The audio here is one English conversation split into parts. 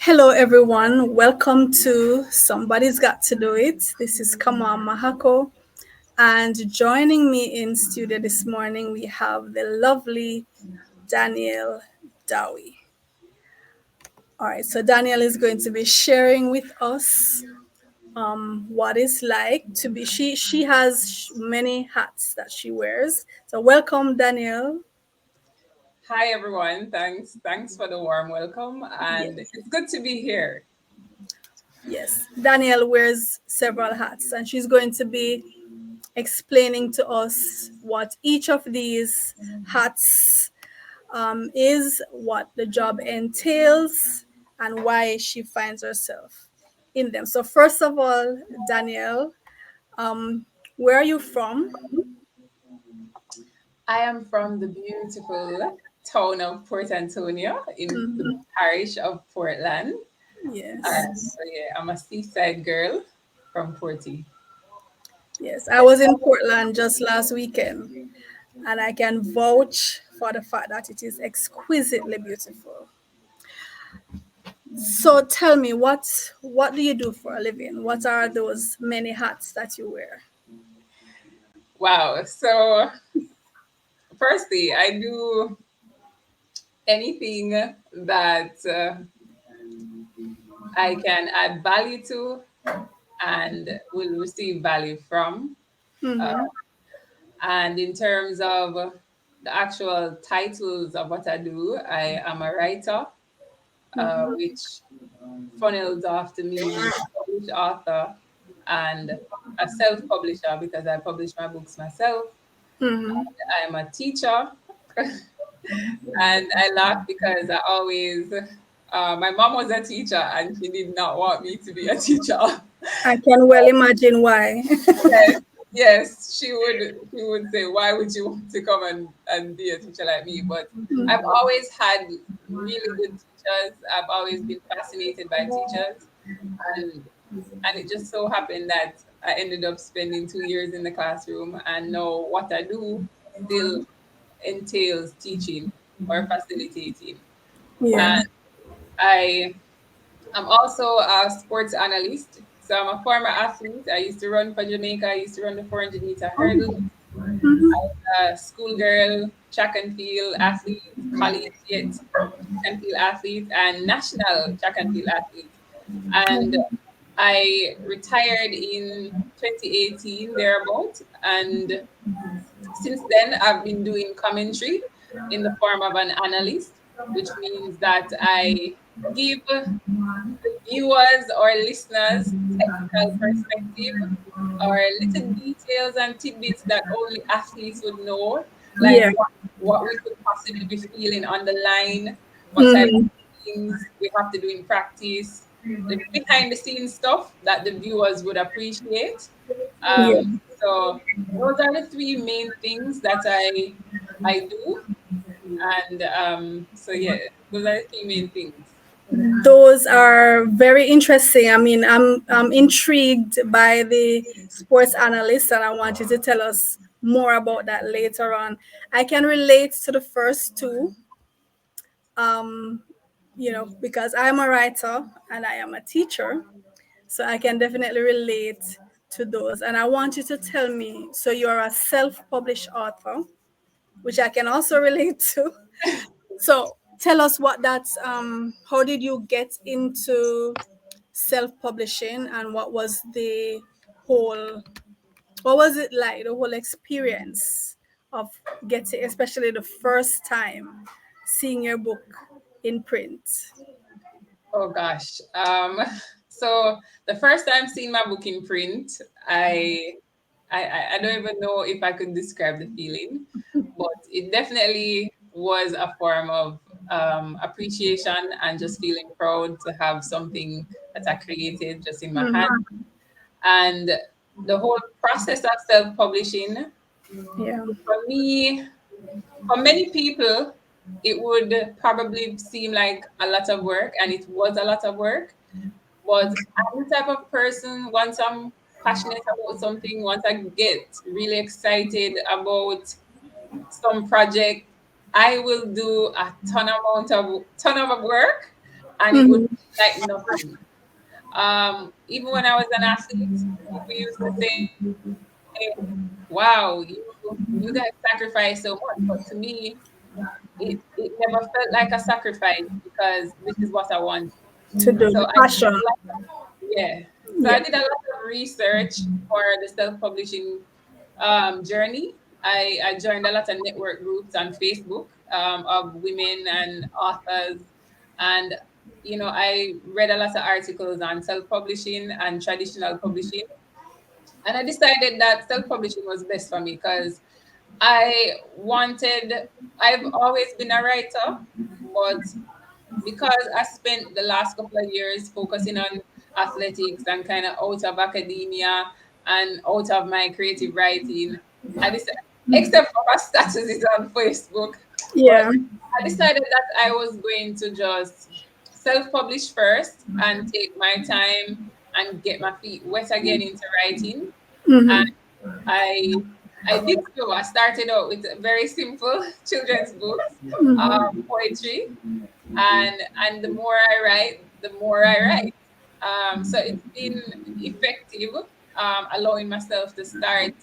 Hello, everyone. Welcome to Somebody's Got to Do It. This is Kama Mahako. And joining me in studio this morning, we have the lovely Danielle Dowie. All right, so Danielle is going to be sharing with us what it's like to be. She has many hats that she wears. So welcome, Danielle. Hi everyone. Thanks for the warm welcome and Yes. it's good to be here. Yes, Danielle wears several hats, and she's going to be explaining to us what each of these hats is, what the job entails, and why she finds herself in them. So, first of all, Danielle, um, where are you from? I am from the beautiful town of Port Antonio in the Mhm. parish of Portland. Yes, I'm a seaside girl from Porty. yes. I was in Portland just last weekend, and I can vouch for the fact that it is exquisitely beautiful. So tell me, what do you do for a living? What are those many hats that you wear? Wow. So firstly, I do anything that I can add value to and will receive value from. Uh, Mm-hmm. And in terms of the actual titles of what I do, I am a writer, Mm-hmm. which funnels off to me a published author and a self-publisher because I publish my books myself. Mm-hmm. I am a teacher, and I laugh because my mom was a teacher and she did not want me to be a teacher. I can well imagine why. Yes, yes, she would say, why would you want to come and be a teacher like me? But I've always had really good teachers. I've always been fascinated by teachers, and it just so happened that I ended up spending 2 years in the classroom, and now what I do still entails teaching or facilitating. Yeah. And I I'm also a sports analyst. So I'm a former athlete. I used to run for Jamaica. I used to run the 400-meter hurdle. Mm-hmm. Schoolgirl, track and field athlete, collegiate track and field athlete, and national track and field athlete. And I retired in 2018 thereabout. And since then, I've been doing commentary in the form of an analyst, which means that I give viewers or listeners technical perspective or little details and tidbits that only athletes would know, like Yeah. what we could possibly be feeling on the line, what type Mm-hmm. of things we have to do in practice, the behind the scenes stuff that the viewers would appreciate. Yeah. So those are the three main things that I do, and so yeah, those are the three main things. Those are very interesting. I mean, I'm intrigued by the sports analyst, and I want you to tell us more about that later on. I can relate to the first two, um, because I'm a writer and I am a teacher. So I can definitely relate to those. And I want you to tell me, so you're a self-published author, which I can also relate to. So tell us what that's how did you get into self-publishing, and whole what was it like, the whole experience of getting, especially the first time seeing your book in print? Oh gosh. So the first time seeing my book in print, I I don't even know if I could describe the feeling, but it definitely was a form of appreciation and just feeling proud to have something that I created just in my hand. Mhm. And the whole process of self-publishing, Yeah. for me, for many people, it would probably seem like a lot of work, and it was a lot of work. But I'm the type of person, once I'm passionate about something, once I get really excited about some project, I will do a ton of work. and it would Mhm. be like nothing. Even when I was an athlete, people used to say, "Wow, you guys sacrifice so much." But to me, it never felt like a sacrifice because this is what I want. To So do I the did a passion. lot of, yeah. So I Yeah. did a lot of research for the self-publishing journey. I joined a lot of network groups on Facebook of women and authors, and I read a lot of articles on self-publishing and traditional publishing, and I decided that self-publishing was best for me because I wanted. I've always been a writer, but because I spent the last couple of years focusing on athletics and kind of out of academia and out of my creative writing, I decided, except for my statuses on Facebook, but Yeah. I decided that I was going to just self-publish first and take my time and get my feet wet again into writing. And Mhm. I I did so. I started out with very simple children's books, Mhm. poetry, and the more I write, the more I write. So it's been effective, allowing myself to start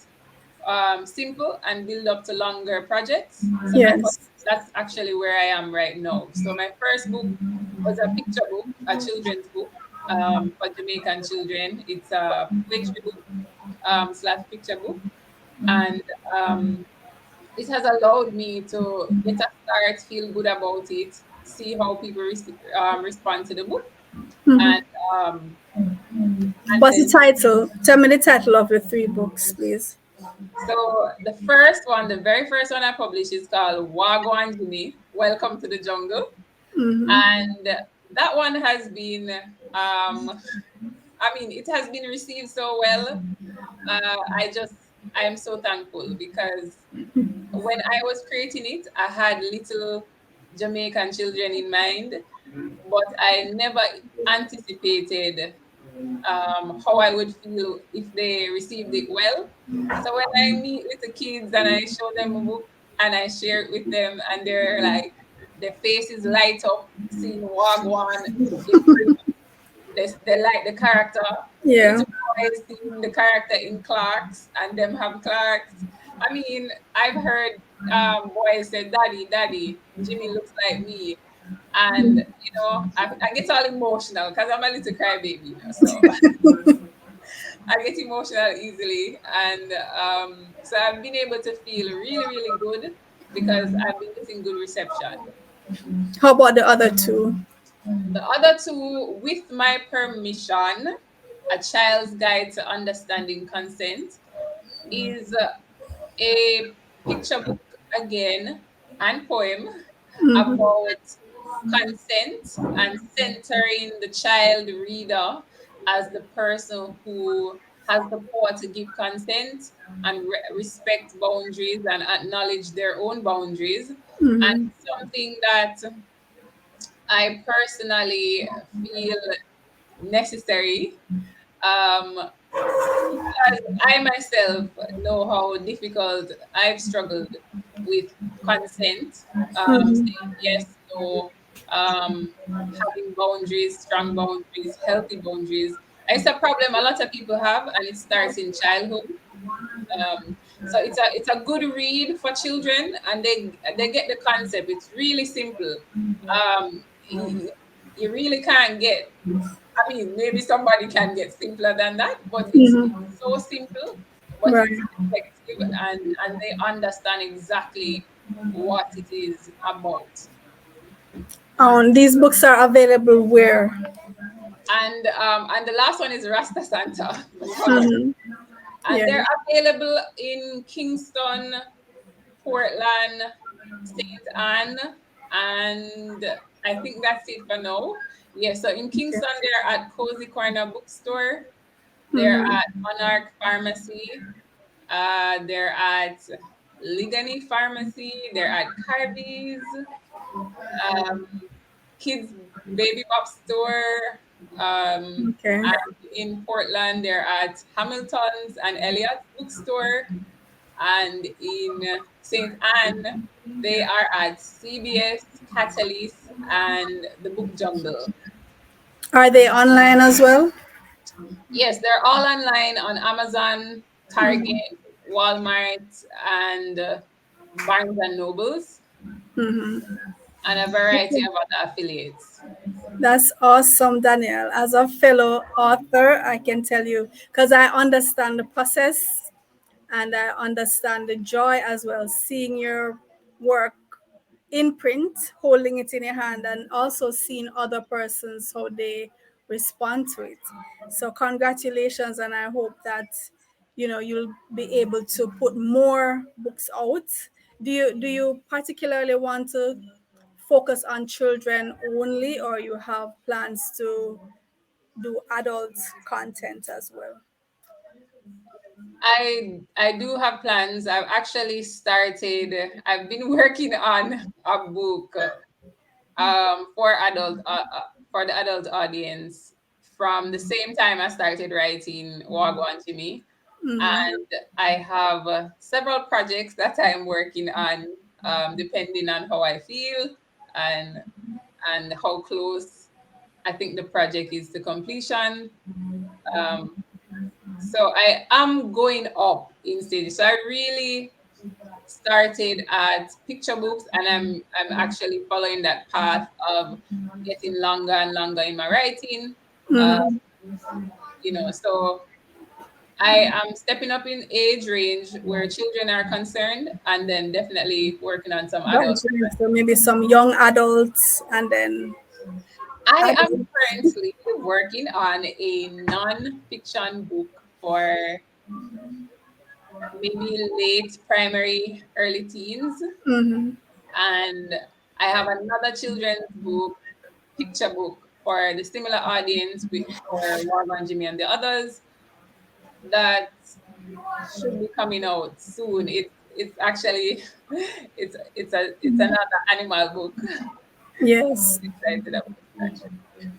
simple and build up to longer projects. So Yes. that's actually where I am right now. So my first book was a picture book, a children's book for Jamaican children. It's a poetry book slash picture book, and um, it has allowed me to get a start, feel good about it, see how people respond to the book, Mhm. and um, and What's the then title? Tell me the title of your three books, please. so the first one, the very first one I published is called Wagwan Jimmy, Welcome to the Jungle, Mhm. and that one has been, I mean, it has been received so well. I am so thankful because when I was creating it, I had little Jamaican children in mind, but I never anticipated how I would feel if they received it well. So when I meet with the kids and I show them a book and I share it with them, and they're like, their faces light up seeing Wagwan in print. They like the character. Yeah. Little boys seeing the character in Clarks and them have Clarks. I mean, I've heard boys say, "Daddy, Daddy, Jimmy looks like me," and I get all emotional because I'm a little crybaby, so I get emotional easily, and so I've been able to feel really, really good because I've been getting good reception. How about the other two? The other two, with my permission, A Child's Guide to Understanding Consent, is a picture book again and poem Mhm. about consent and centering the child reader as the person who has the power to give consent and respect boundaries and acknowledge their own boundaries. And Mhm. it's something that I personally feel necessary, um, because I myself know how difficult I've struggled with consent, saying yes, no, having boundaries, strong boundaries, healthy boundaries. It's a problem a lot of people have, and it starts in childhood. So it's a good read for children, and they get the concept. It's really simple. You really can't get. I mean, maybe somebody can get simpler than that, but it's Mhm. so simple, but Right. it's effective, and they understand exactly what it is about. These books are available where? And the last one is Rasta Santa, the publisher, Mhm. and Yeah. they're available in Kingston, Portland, Saint Anne, and I think that's it for now. Yeah, so in Okay. Kingston, they're at Cozy Corner Bookstore. They're Mhm. at Monarch Pharmacy. They're at Ligani Pharmacy. They're at Carby's, um, Kids Baby Pop Store. Okay. And in Portland, they're at Hamilton's and Elliott's Bookstore. And in St. Anne, they are at CBS, Catalyst, and the book Jungle. Are they online as well? Yes, they're all online on Amazon, Target, Walmart, and Barnes and Nobles, and a variety of other affiliates. That's awesome, Danielle. As a fellow author, I can tell you because I understand the process and I understand the joy as well, seeing your work in print, holding it in your hand, and also seeing other persons how they respond to it. So congratulations, and I hope that you'll be able to put more books out. Do you particularly want to focus on children only, or you have plans to do adult content as well? I do have plans. I've actually started. I've been working on a book for for the adult audience from the same time I started writing Wagwan to Me, and I have several projects that I'm working on, depending on how I feel and how close I think the project is to completion. Um, so I am going up in stages. So I really started at picture books, and I'm actually following that path of getting longer and longer in my writing. Uh, Mm-hmm. so I am stepping up in age range where children are concerned, and then definitely working on some adult. Branching into maybe some young adults and then I am adults. currently working on a non-fiction book for maybe late primary, early teens. Mm-hmm. And I have another children's book, picture book for the similar audience for Warman Jimmy and the others that should be coming out soon. It's actually it's another animal book. Yes. Excited about it, actually.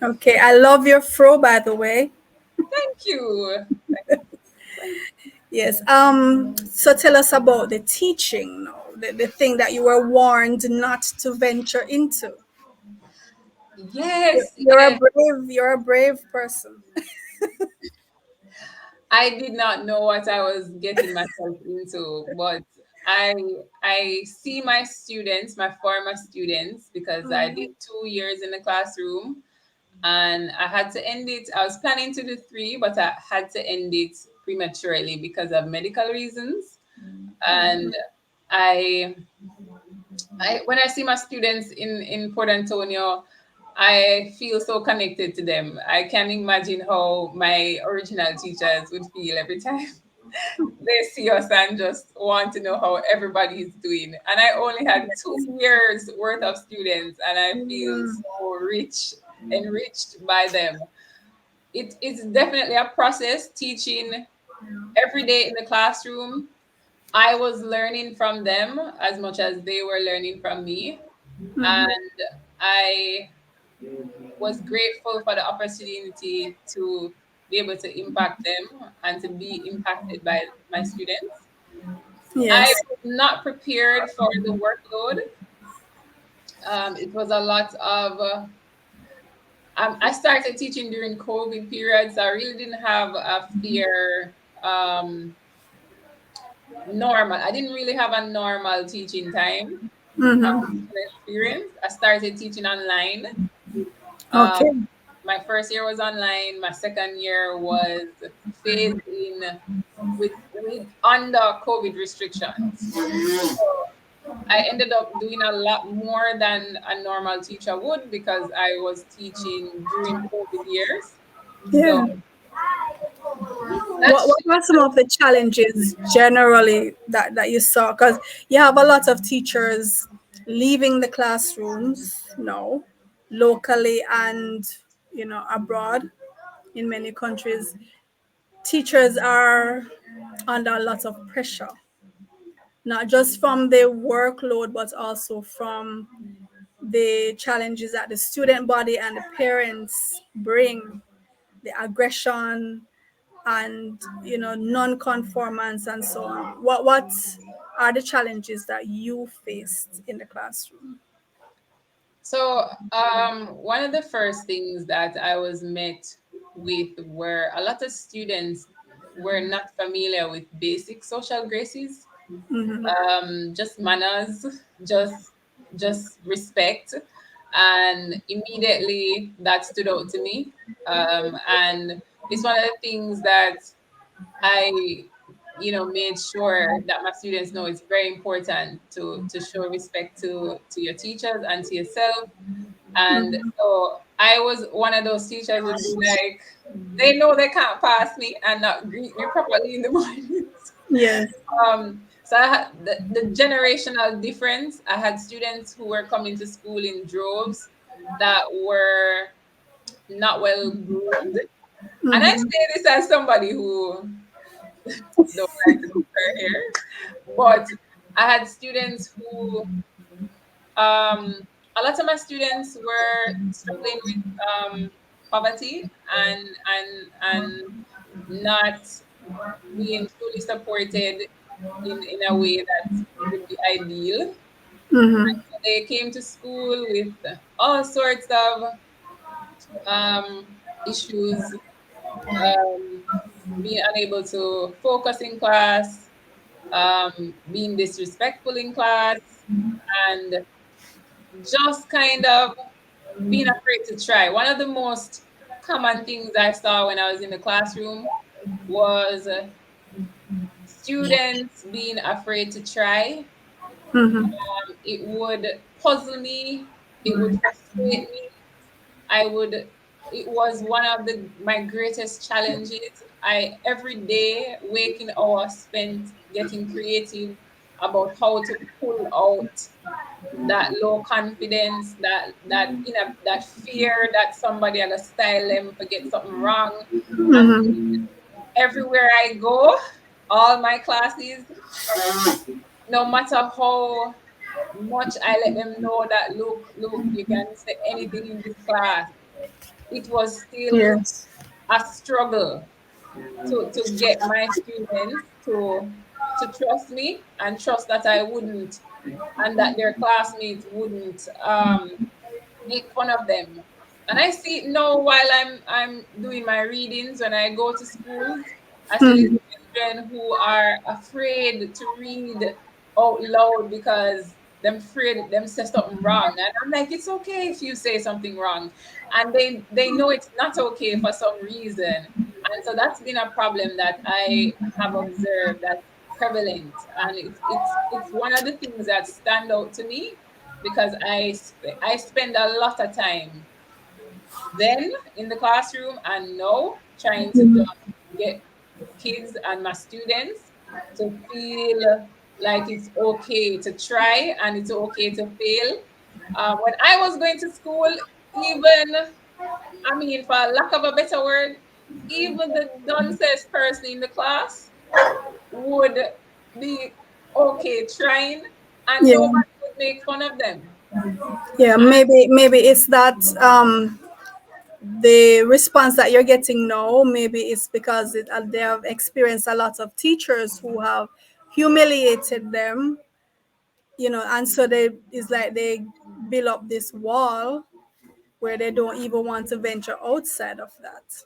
Okay. I love your fro, by the way. Thank you. Thank Yes. So tell us about the teaching, no, the thing that you were warned not to venture into. Yes, You're a yes. brave. You're a brave person. I did not know what I was getting myself into, but I I see my students, my former students, because I did 2 years in the classroom and I had to end it. I was planning to do three, but I had to end it prematurely because of medical reasons. And I I when I see my students in Port Antonio, I feel so connected to them. I can imagine how my original teachers would feel every time they see us and just want to know how everybody is doing. And I only had 2 years worth of students, and I feel so enriched by them. It's definitely a process teaching every day in the classroom. I was learning from them as much as they were learning from me. And I was grateful for the opportunity to be able to impact them and to be impacted by my students. I Yes. was not prepared for the workload. It was a lot of, I started teaching during COVID periods. I really didn't have a fair normal. I didn't really have a normal teaching time Mm-hmm. experience. I started teaching online. Um, Okay. my first year was online. My second year was phased in with under COVID restrictions. I ended up doing a lot more than a normal teacher would because I was teaching during COVID years. So Yeah. that What were some of the challenges generally that you saw? Because you have a lot of teachers leaving the classrooms now, locally and abroad in many countries. Teachers are under a lot of pressure, not just from the workload, but also from the challenges that the student body and the parents bring, the aggression and non-conformance and so on. What are the challenges that you faced in the classroom? So, one of the first things that I was met with were a lot of students were not familiar with basic social graces, Mm-hmm. just manners, just just respect, and immediately that stood out to me. And it's one of the things that I, made sure that my students know it's very important to show respect to your teachers and to yourself. And Mm-hmm. so I was one of those teachers would be like, they know they can't pass me and not greet me properly in the mornings. Yes. So I had the generational difference. I had students who were coming to school in droves that were not well groomed. And I Mm-hmm. say this as somebody who don't like to do her hair, but I had students who a lot of my students were struggling with poverty and not being truly supported in a way that would be ideal. Mm-hmm. They came to school with all sorts of issues, um, being unable to focus in class, being disrespectful in class, and just kind of being afraid to try. One of the most common things I saw when I was in the classroom was students being afraid to try. Mm-hmm. It would puzzle me, it would frustrate me. I would it was one of the my greatest challenges. I every day waking hour spent getting creative about how to pull out that low confidence, that fear that somebody gonna style them for get something wrong. And Mm-hmm. everywhere I go, all my classes, no matter how much I let them know that look, you can say anything in this class, it was still Yes. a struggle to get my students to trust me and trust that I wouldn't and that their classmates wouldn't make fun of them. And I see it now while I'm doing my readings when I go to schools. I see these Mm-hmm. children who are afraid to read out loud because them afraid them say something wrong. And I'm like, it's okay if you say something wrong. And they know it's not okay for some reason. And so that's been a problem that I have observed that's prevalent. And it's one of the things that stand out to me because I spend a lot of time then in the classroom and now trying to just get kids and my students to feel like it's okay to try and it's okay to fail. When I was going to school, even I mean, for lack of a better word, even the nonsense person in the class would be okay trying and Yeah. nobody would make fun of them. Yeah. Maybe it's that the response that you're getting now, maybe it's because they have experienced a lot of teachers who have humiliated them, and so they it's like they build up this wall where they don't even want to venture outside of that.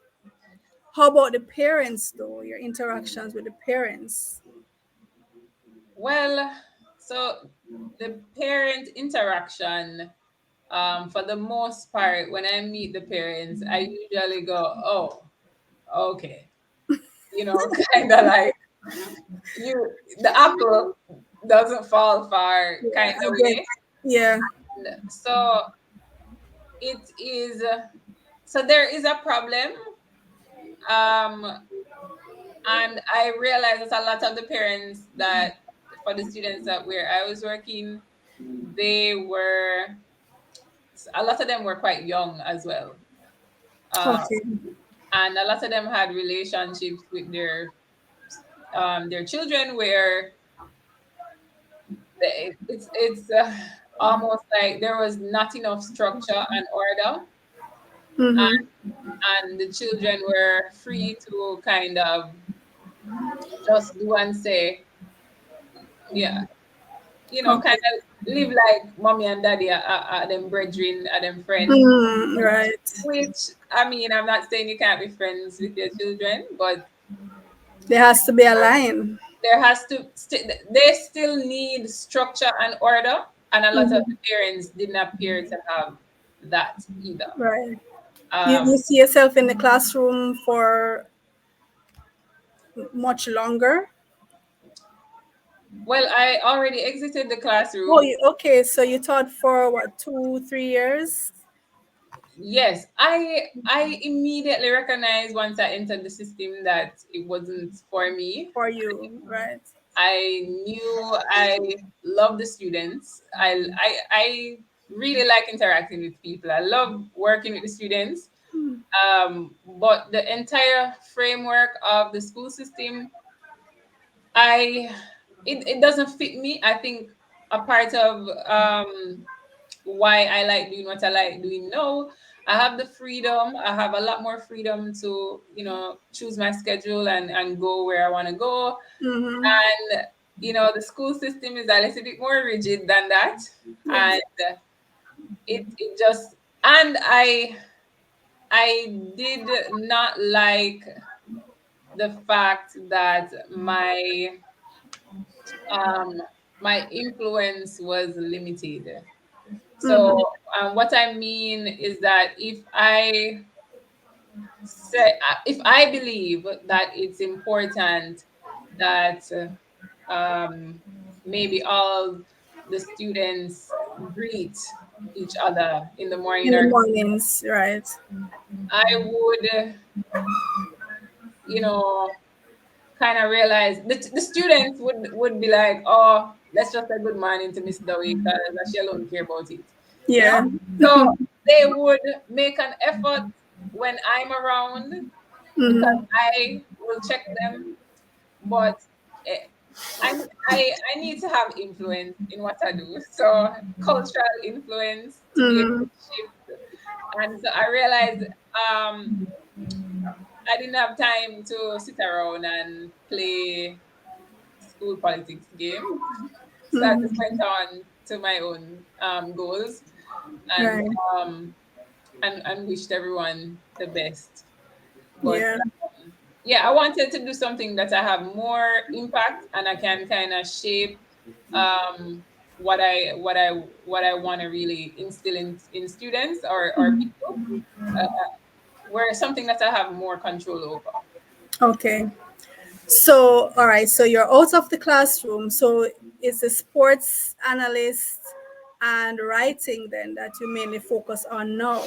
How about the parents, though? Your interactions with the parents? Well, so the parent interaction, for the most part, when I meet the parents, I usually go, "Oh, okay," kind of like you, the apple doesn't fall far, kind Yeah, I of get. way. Yeah. So it is. So there is a problem, um, and I realized that a lot of the parents that for the students that where I was working, they were a lot of them were quite young as well. Uh, Okay. and a lot of them had relationships with their children where it's almost like there was not enough structure and order, Mm-hmm. and the children were free to kind of just do and say, yeah. kind Okay. of live like mommy and daddy are them brethren, are them friends. Mm, right. Which, I mean, I'm not saying you can't be friends with your children, but There has to be a line. there has to they still need structure and order, and a lot of the Hmm. parents didn't appear to have that either. Right. Um, You see yourself in the classroom for much longer? well, I already exited the Oh, classroom. okay. So you taught for what, 2, 3 years Yes, I immediately recognized once I entered the system that it wasn't for me. for you, right? I knew I love the students. I really like interacting with people. I love working with the students. But the entire framework of the school system, I it doesn't fit me. I think a part of why I like doing what I like doing now, I have the freedom. I have a lot more freedom to, choose my schedule and go where I want to go. Mm-hmm. And the school system is a little bit more rigid than that. Yes. And it just and I did not like the fact that um my influence was limited. So Mm-hmm. what I mean is that if I believe that it's important that maybe all the students greet each other in the morning, In the or mornings, right? I would, you know, kind of realize the students would be like, oh, let's just say good morning to Miss Dowie because she alone care about it, you know. Yeah. So they would make an effort when I'm around because Mm-hmm. I will check them, but eh, I, I need to have influence in what I do. So cultural influence to be able Mm-hmm. to shift. And so I realized I didn't have time to sit around and play school politics game. So I just Mm-hmm. went on to my own goals and Right. um, and wished everyone the best. But Yeah. yeah, I wanted to do something that I have more impact and I can kind of shape um, what I want to really instill in students or people, where something that I have more control over. Okay. So, all right. So you're out of the classroom. So it's the sports analyst and writing then that you mainly focus on now.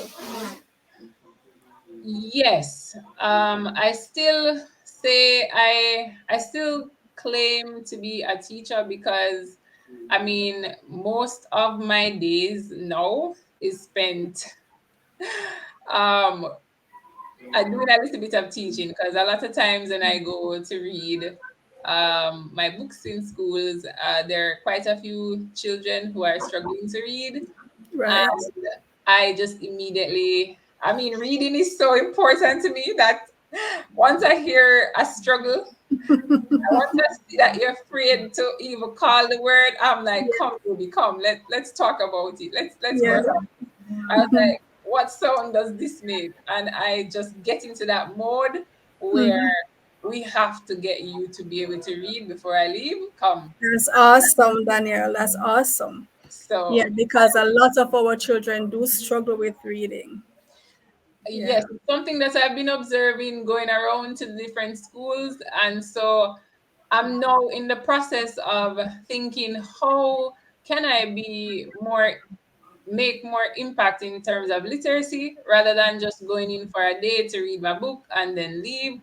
Yes, I still say I still claim to be a teacher because I mean most of my days now is spent um doing a little bit of teaching because a lot of times when I go to read my books in schools, there are quite a few children who are struggling to read, Right. and I just immediately, I mean, reading is so important to me that once I hear a struggle, I want to see that you're afraid to even call the word. I'm like, come, baby, come, let's talk about it. Let's Yeah. work on it. I was like, what sound does this make? And I just get into that mode where Mm-hmm. we have to get you to be able to read before I leave. Come. That's awesome, Danielle. That's awesome. Yeah, So because a lot of our children do struggle with reading. yes, Yeah. it's something that I've been observing going around to the different schools. And so I'm now in the process of thinking, how can I be more make more impact in terms of literacy rather than just going in for a day to read my book and then leave.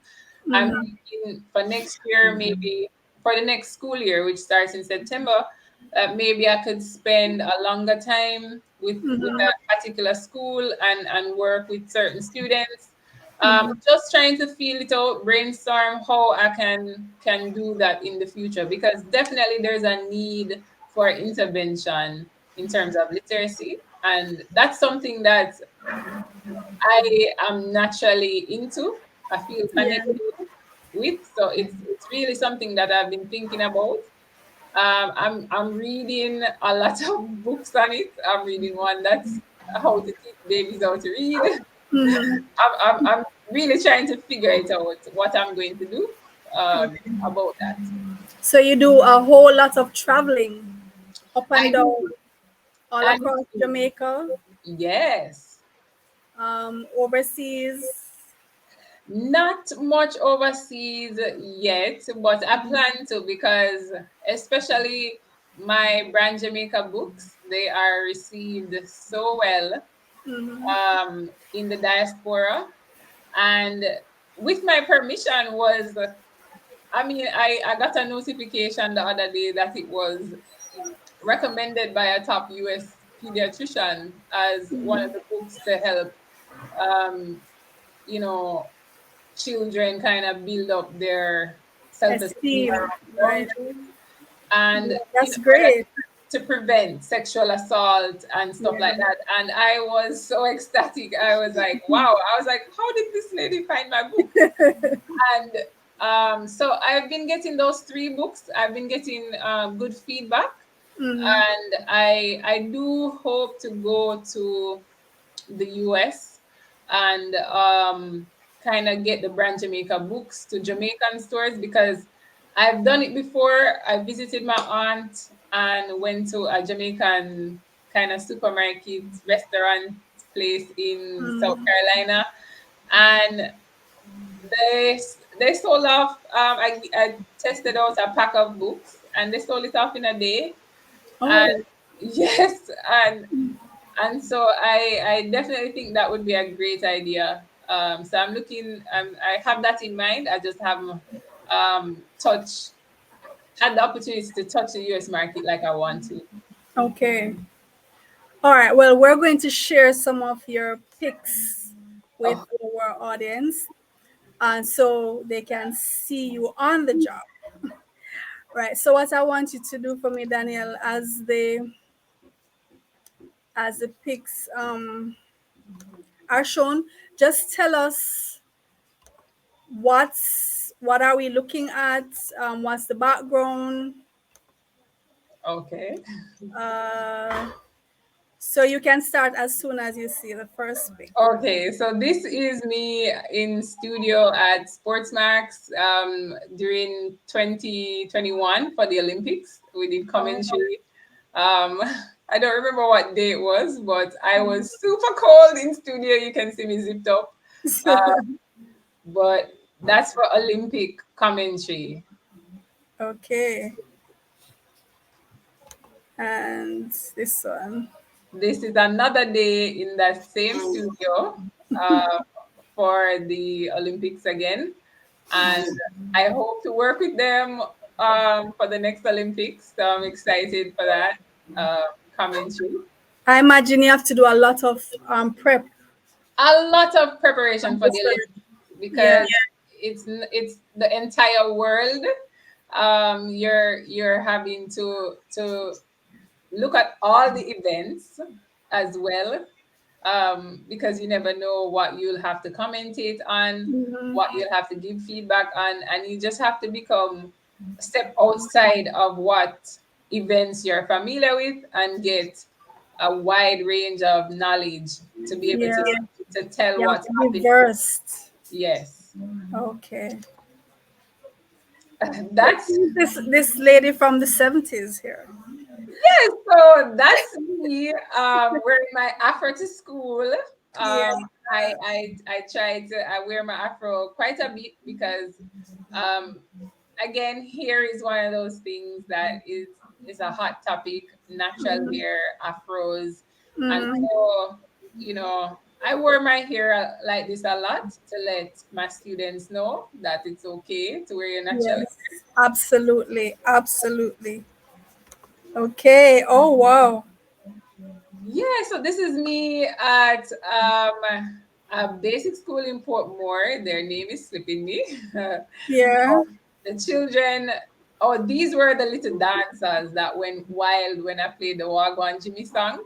I'm Mm-hmm. thinking for next year, maybe for the next school year, which starts in September, maybe I could spend a longer time with Mm-hmm. a particular school and work with certain students. Mm-hmm. Just trying to feel it out, brainstorm how I can do that in the future because definitely there's a need for intervention in terms of literacy, and that's something that I am naturally into. I feel Yeah. connected with. So it's really something that I've been thinking about. I'm reading a lot of books on it. I'm reading one that's how to teach babies how to read. Mm-hmm. I'm really trying to figure it out what I'm going to do Okay. about that. So you do a whole lot of traveling up I and down do, all I across do. Jamaica, Yes. overseas. Not much overseas yet, but I plan to because especially my brand Jamaica books, they are received so well Mm-hmm. in the diaspora. And with my permission was, I mean, I got a notification the other day that it was recommended by a top US pediatrician as one of the books to help, um, you know, children kind of build up their self-esteem Esteem, around right? boundaries and Yeah, in that's order great. to prevent sexual assault and stuff like Yeah. that. And I was so ecstatic. I was like, wow. I was like, how did this lady find my book? And so I've been getting those three books. I've been getting good feedback, Mm-hmm. and I do hope to go to the US and kind of get the brand Jamaica books to Jamaican stores because I've done it before. I visited my aunt and went to a Jamaican kind of supermarket restaurant place in South Mm-hmm. Carolina, and they they sold off. I tested out a pack of books, and they sold it off in a day. And Oh, yes, and so I definitely think that would be a great idea. So I'm looking. I have that in mind. I just haven't touch had the opportunity to touch the US market like I want to. okay. All right. Well, we're going to share some of your picks with Oh, our audience, and so they can see you on the job. Right. So what I want you to do for me, Danielle, as the picks are shown, just tell us what are we looking at, what's the background, okay. uh, so you can start as soon as you see the first pick. Okay, so this is me in studio at Sportsmax during 2021 for the Olympics. We did Oh. commentary. I don't remember what day it was, but I was super cold in studio. You can see me zipped up. But that's for Olympic commentary. Okay, and this one. This is another day in that same studio uh, for the Olympics again. And I hope to work with them for the next Olympics. So I'm excited for that commentary. I imagine you have to do a lot of prep A lot of preparation and for the research. Olympics because Yeah. it's the entire world. You're having to look at all the events as well, because you never know what you'll have to commentate on, Mhm. what you'll have to give feedback on, and you just have to become step outside of what events you're familiar with and get a wide range of knowledge to be able Yeah, to tell you have what's to be happening. versed. Yes. Okay. So That's this lady from the 70s here. yes, so that's me wearing my afro to school. Yeah. I try to I wear my afro quite a bit because um again hair is one of those things that is a hot topic, natural hair, afros. And Mhm. so, I wore my hair like this a lot to let my students know that it's okay to wear your natural. Yes, absolutely, absolutely. Okay. Oh wow. Yeah, so this is me at a basic school in Portmore. Their name is slipping me. Yeah. The children, oh, these were the little dancers that went wild when I played the Wagwan Jimmy song.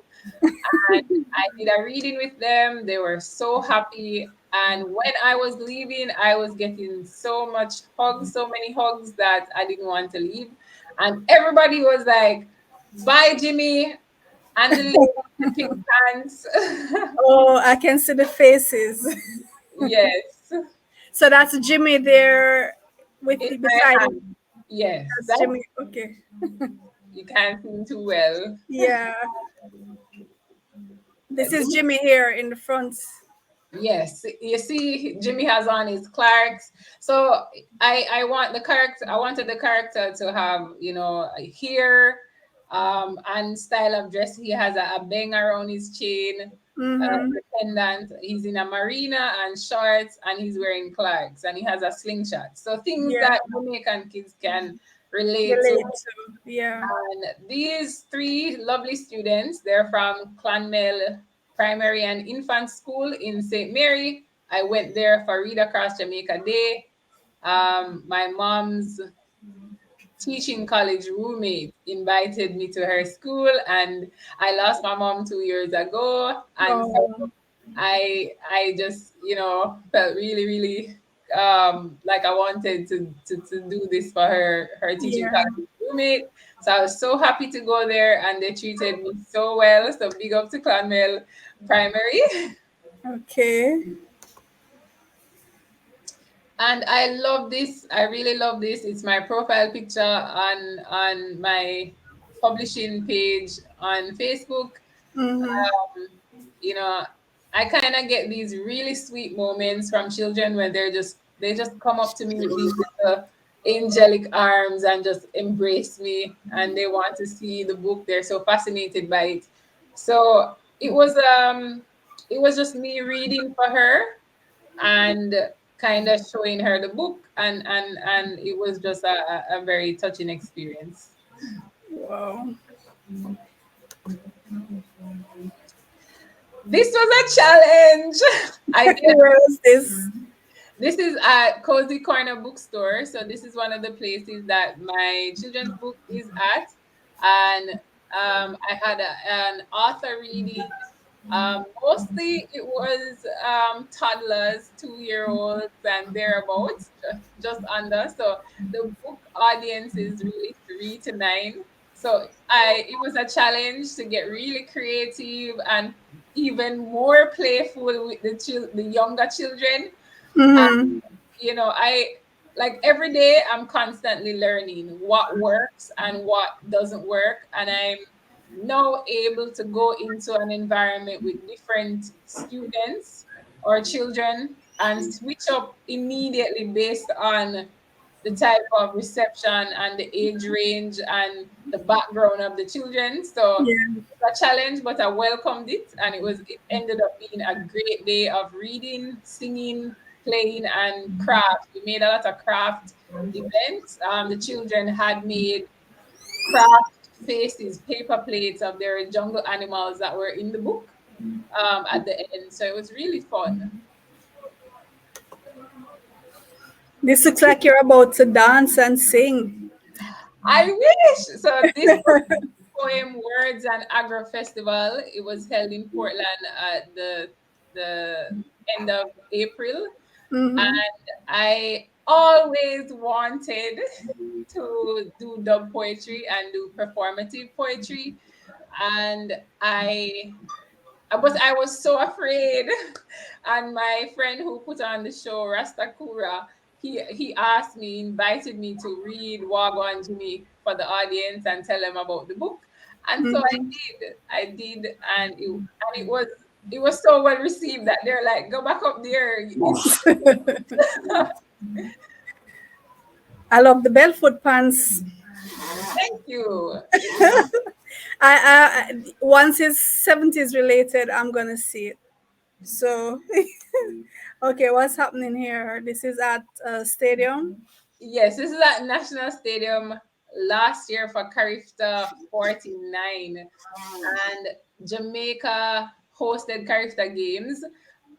And I did a reading with them. They were so happy. And when I was leaving, I was getting so many hugs that I didn't want to leave. And everybody was like, bye, Jimmy, and the lady with the pink pants. Oh, I can see the faces. Yes, So that's Jimmy there with in my beside him. hand. Yes, That's that Jimmy. Okay. you can't see too well. Yeah. This is This Jimmy here in the front. Yes, you see, Jimmy has on his Clarks. So I want the character. I wanted the character to have, hair, and style of dress. He has a bang around his chain, Mm-hmm. the pendant. He's in a marina and shorts, and he's wearing Clarks, and he has a slingshot. So things Yeah. that Jamaican kids can relate to. Relate to. Yeah. And these three lovely students, they're from Clonmel Primary and Infant School in St. Mary. I went there for Read Across Jamaica Day. My mom's teaching college roommate invited me to her school, and I lost my mom 2 years ago. And so Oh, I just, felt really, really like I wanted to do this for her teaching yeah. college roommate. So I was so happy to go there, and they treated me so well. So big up to Clonmel Primary. Okay. And I love this. I really love this. It's my profile picture on my publishing page on Facebook. Mm-hmm. You know, I kind of get these really sweet moments from children when they just come up to me with these little angelic arms and just embrace me, and they want to see the book. They're so fascinated by it. So it was just me reading for her and kind of showing her the book, and it was just a very touching experience. Wow. This was a challenge. I did. Where is this? This is at Cozy Corner Bookstore. So this is one of the places that my children's book is at. And I had an author reading. Mostly it was toddlers, 2-year-olds and thereabouts, just under. So the book audience is really 3 to 9. So it was a challenge to get really creative and even more playful with the younger children. Mm-hmm. I like every day I'm constantly learning what works and what doesn't work. And I'm now able to go into an environment with different students or children and switch up immediately based on the type of reception and the age range and the background of the children. So Yeah. it's a challenge, but I welcomed it, and it ended up being a great day of reading, singing, playing, and craft. We made a lot of craft events. The children had made craft faces, paper plates of their jungle animals that were in the book at the end. So it was really fun. This looks like you're about to dance and sing. I wish. So this was Poem Words and Agro Festival. It was held in Portland at the end of April. Mm-hmm. And I always wanted to do dub poetry and do performative poetry. And I was so afraid. And my friend who put on the show, Rastakura, he asked me, invited me to read Wagwan Jimmy for the audience and tell them about the book. And so I Mm-hmm. did. I did, and it was so well received that they're like, go back up there. I love the barefoot pants. Thank you. Once it's 70s related, I'm gonna see it. So, okay, what's happening here? This is at a stadium. Yes, this is at National Stadium last year for Carifta 49. And Jamaica hosted Carifta Games.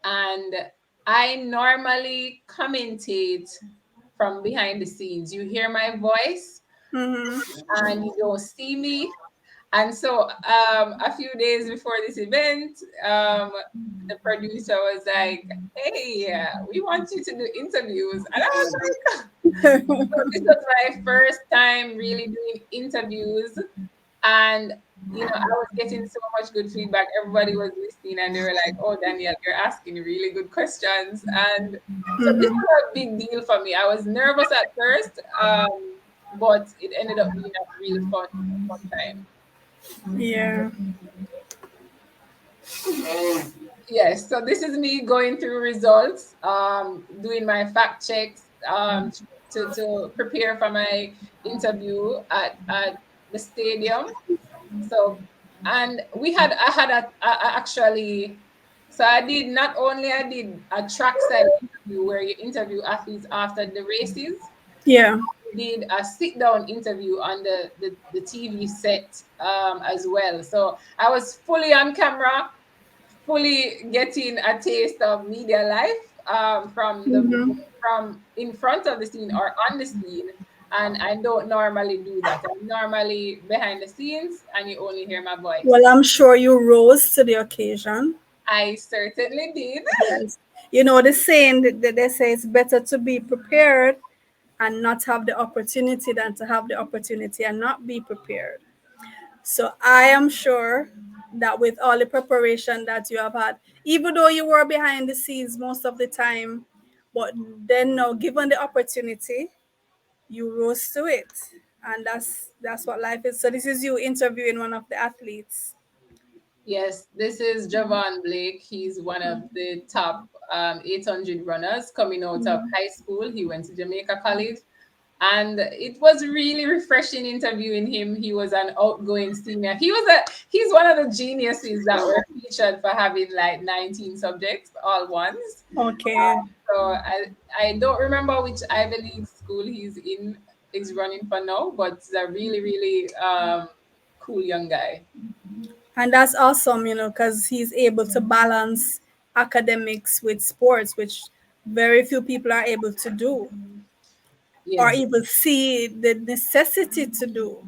And I normally commentate from behind the scenes. You hear my voice Mm-hmm. and you don't see me. And so a few days before this event, the producer was like, hey, we want you to do interviews. And I was like, So this was my first time really doing interviews, and I was getting so much good feedback. Everybody was listening, and they were like, "Oh, Danielle, you're asking really good questions." And so this Mm-hmm. was a big deal for me. I was nervous at first, but it ended up being a really fun time. Yeah. Yes, so this is me going through results, doing my fact checks, to prepare for my interview at the stadium. So, and I had actually, so I did, not only I did a trackside interview where you interview athletes after the races, Yeah. did a sit down interview on the TV set, as well. So I was fully on camera, fully getting a taste of media life, Mm-hmm. from in front of the scene or on the scene. And I don't normally do that. I'm normally behind the scenes and you only hear my Well, voice. I'm sure you rose to the occasion. I certainly did. Yes. You know, the saying that they say it's better to be prepared and not have the opportunity than to have the opportunity and not be prepared. So I am sure that with all the preparation that you have had, even though you were behind the scenes most of the time, but then now given the opportunity, you rose to it. And that's what life is. So this is you interviewing one of the athletes. Yes, this is Javon Blake. He's one of the top 800 runners coming out of high school. He went to Jamaica College, and it was really refreshing interviewing him. He was an outgoing senior. He's one of the geniuses that were featured for having like 19 subjects all ones. Okay. So I don't remember which Ivy League school he's running for now, but he's a really really cool young guy. And that's awesome, because he's able to balance academics with sports, which very few people are able to do or Yes. even see the necessity to do.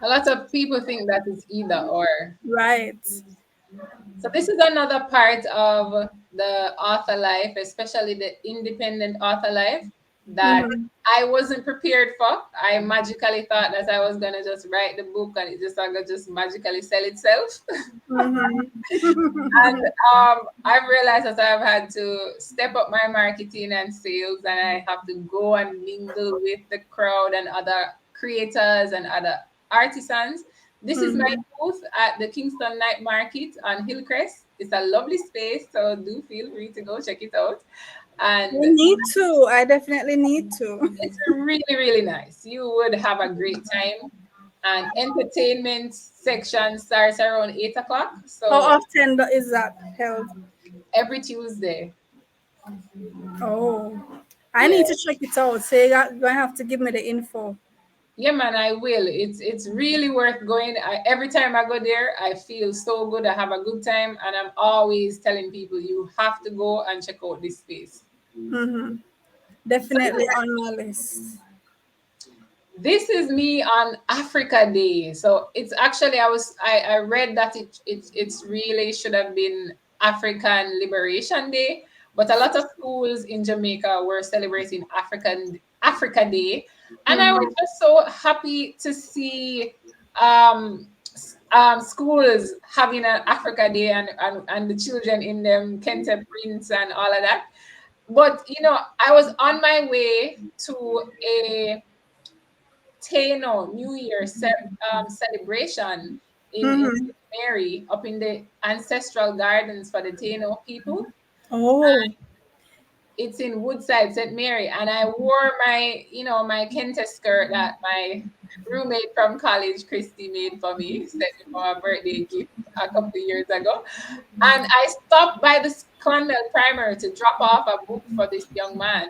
A lot of people think that it's either or. Right. So this is another part of the author life, especially the independent author life, that Mm-hmm. I wasn't prepared for. I magically thought that I was gonna just write the book and it just gonna just magically sell itself. And Mm-hmm. I've realized that I've had to step up my marketing and sales, and I have to go and mingle with the crowd and other creators and other artisans. This is my Mm-hmm. booth at the Kingston Night Market on Hillcrest. It's a lovely space, so do feel free to go check it out. I And need to. I definitely need to. it's really, really nice. You would have a great time. And entertainment section starts around 8 o'clock. How So often is that held? every Tuesday. Oh, I Yeah. need to check it out. So you're going to have to give me the info. Yeah, man, I will. It's really worth going. Every time I go there, I feel so good. I have a good time, and I'm always telling people you have to go and check out this space. Mm-hmm. So Definitely on my list. this is me on Africa Day. So it's actually I read that it's really should have been African Liberation Day, but a lot of schools in Jamaica were celebrating Africa Day, and I was Mm-hmm. just so happy to see schools having an Africa Day, and the children in them, Kente Prince and all of that. But I was on my way to a Tano New Year celebration in Mm-hmm. St. Mary, up in the ancestral gardens for the Tano people. Oh. It's in Woodside, St. Mary, and I wore my Kente skirt that my roommate from college, Christy, made for me, sent me for my birthday gift a couple of years ago. And I stopped by the Clonmel Primary to drop off a book for this young man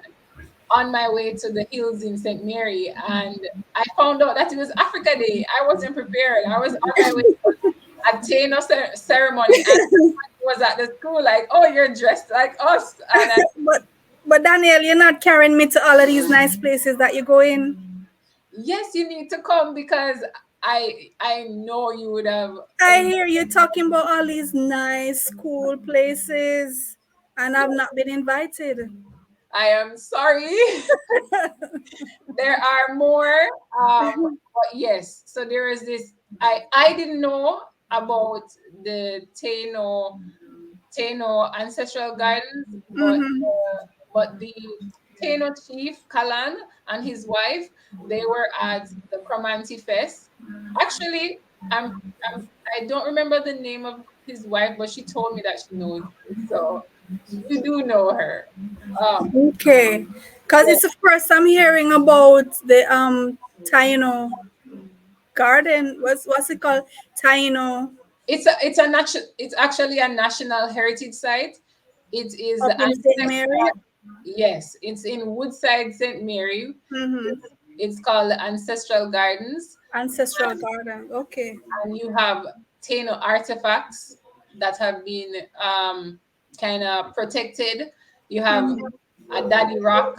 on my way to the hills in St. Mary, and I found out that it was Africa Day. I wasn't prepared. I was on my way to a Tano ceremony, and was at the school like, "Oh, you're dressed like us," and I, but but Danielle, you're not carrying me to all of these nice places that you go in. yes, you need to come because I know you would have I enjoyed. hear you talking about all these nice, cool places, and I've not been invited. I am sorry. There are more. But yes, so there is this. I didn't know about the Taino ancestral gardens, but the Taino chief Kalan and his wife, they were at the Cromanti Fest. Actually, I don't remember the name of his wife, but she told me that she knows you, so you do know her. Um, Okay, because yeah, it's the first I'm hearing about the Taino garden. What's it called? Taino it's actually a national heritage site. It is up in St. Mary. ancestral. Yes, it's in Woodside, St. Mary. Mm-hmm. It's called the Ancestral Gardens, Ancestral garden. Okay. and you have Taino artifacts that have been kind of protected. You have Mm-hmm. a daddy rock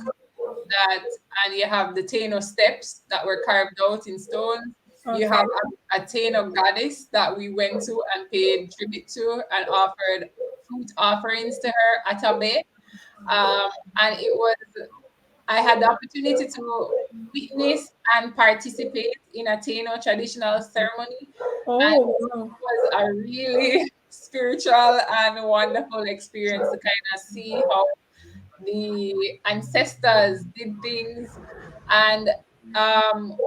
that, and you have the Taino steps that were carved out in stone. You Okay. have a Taino goddess that we went to and paid tribute to and offered fruit offerings to her at Abe. Um, and it was, I had the opportunity to witness and participate in a Taino traditional ceremony. And Oh, it wow. was a really spiritual and wonderful experience to kind of see how the ancestors did things. And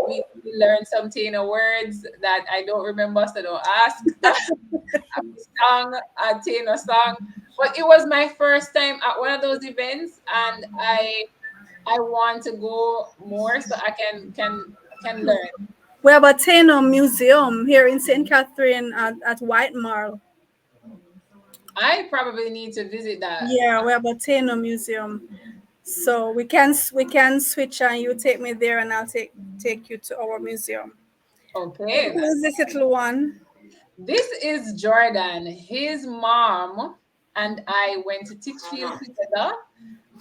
we learned some Taino words that I don't remember, so don't ask. We sang a Taino song. But it was my first time at one of those events, and I want to go more so I can learn. We have a Taino museum here in St. Catherine at White Marl. I probably need to visit that. Yeah, we have a Taino museum. So we can switch and you take me there and I'll take you to our museum. Okay. Who's this little one? This is Jordan. His mom and I went to Titchfield together.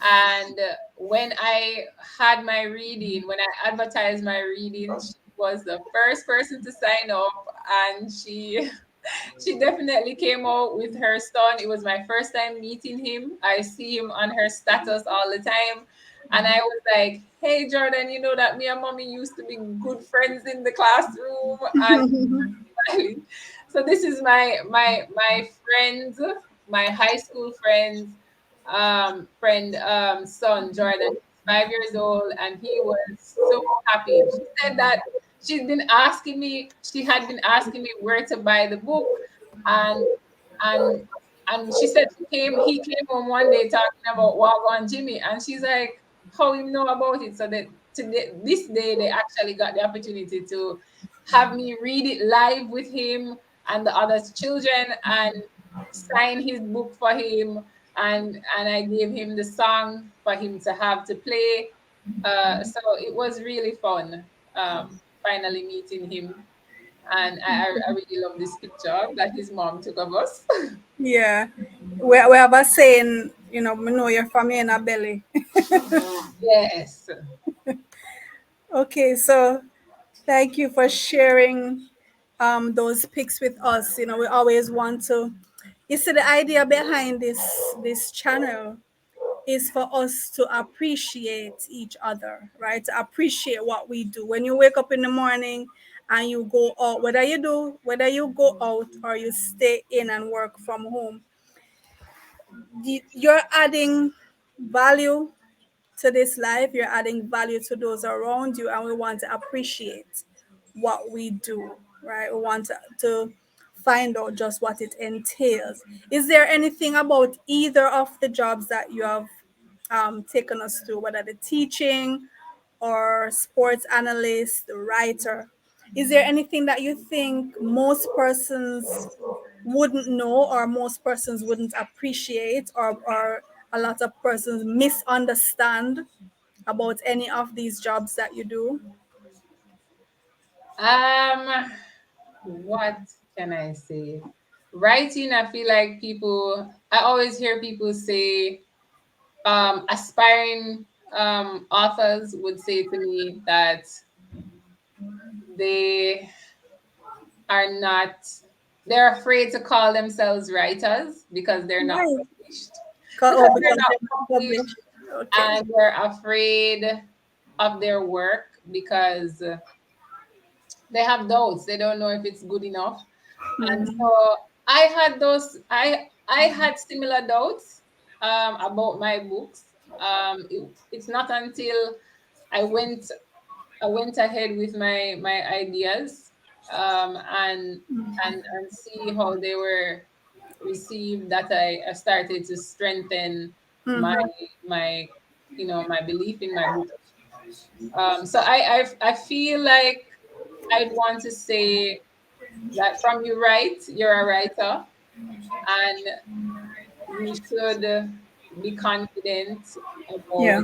And when I had my reading, when I advertised my reading, she was the first person to sign up, and she definitely came out with her son. It was my first time meeting him. I see him on her status all the time. And I was like, hey, Jordan, you know that me and mommy used to be good friends in the classroom. And so this is my friends, my high school son Jordan. He's 5 years old, and he was so happy. She said that she had been asking me where to buy the book, and and she said he came home one day talking about Wagwan Jimmy, and she's like, how you know about it? So that today, this day, they actually got the opportunity to have me read it live with him and the other children, and sign his book for him, and I gave him the song for him to have to play. So it was really fun, finally meeting him, and I really love this picture that his mom took of us. Yeah. We have a saying, we know you're from in a belly. Yes. Okay, so thank you for sharing those pics with us. We always want to. You see, the idea behind this channel is for us to appreciate each other, right? To appreciate what we do. When you wake up in the morning and you go out, whether you go out or you stay in and work from home, you're adding value to this life, you're adding value to those around you, and we want to appreciate what we do, right? We want to find out just what it entails. Is there anything about either of the jobs that you have taken us through, whether the teaching or sports analyst, the writer? Is there anything that you think most persons wouldn't know or most persons wouldn't appreciate or a lot of persons misunderstand about any of these jobs that you do? Um, what can I say? Writing, I feel like I always hear people say, aspiring authors would say to me that they are not, they're afraid to call themselves writers because they're not Right. published. Oh, Because they're because not they're not published, published. Okay. and they're afraid of their work because they have doubts. They don't know if it's good enough. And Mm-hmm. so I had I had similar doubts about my books. It's not until I went I went ahead with my ideas, and and see how they were received, that I started to strengthen my Mm-hmm. my my belief in my book. So I feel like I'd want to say that from you write, you're a writer, and you should be confident Yeah.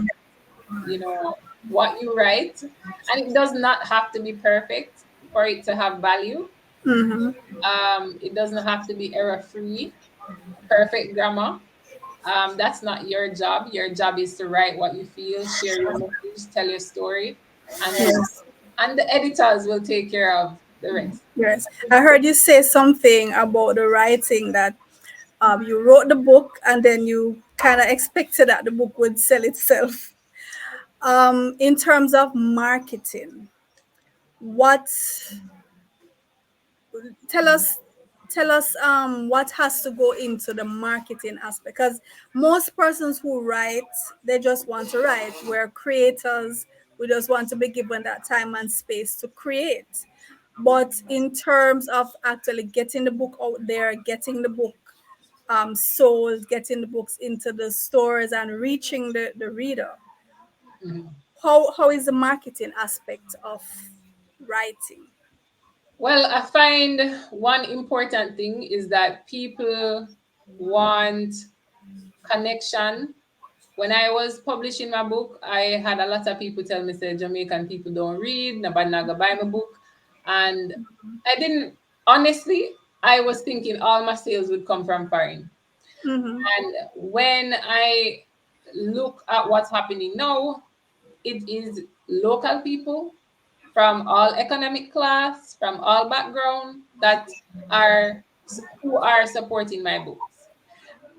about what you write, and it does not have to be perfect for it to have value. Mm-hmm. It doesn't have to be error free, perfect grammar. That's not your job. Your job is to write what you feel, share your message, tell your story, and Yes. the editors will take care of the rest. Yes. I heard you say something about the writing that you wrote the book and then you kind of expected that the book would sell itself. In terms of marketing, what tell us what has to go into the marketing aspect, because most persons who write, they just want to write. We're creators, we just want to be given that time and space to create. But in terms of actually getting the book out there, getting the book sold, getting the books into the stores and reaching the reader, Mhm. how is the marketing aspect of writing? Well, I find one important thing is that people want connection. When I was publishing my book, I had a lot of people tell me, say, Jamaican people don't read, nobody not gonna buy my book. And I didn't, honestly, I was thinking all my sales would come from foreign. Mm-hmm. And when I look at what's happening now, it is local people from all economic class, from all background, that are who are supporting my books.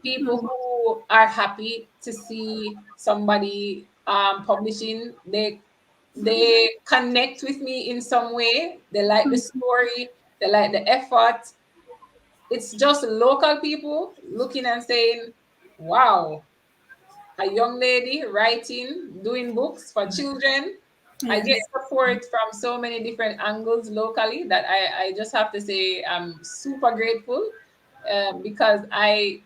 People who are happy to see somebody publishing. They connect with me in some way. They like the story. They like the effort. It's just local people looking and saying, "Wow, a young lady writing, doing books for children." I get Yes. support from so many different angles locally that I just have to say I'm super grateful, because I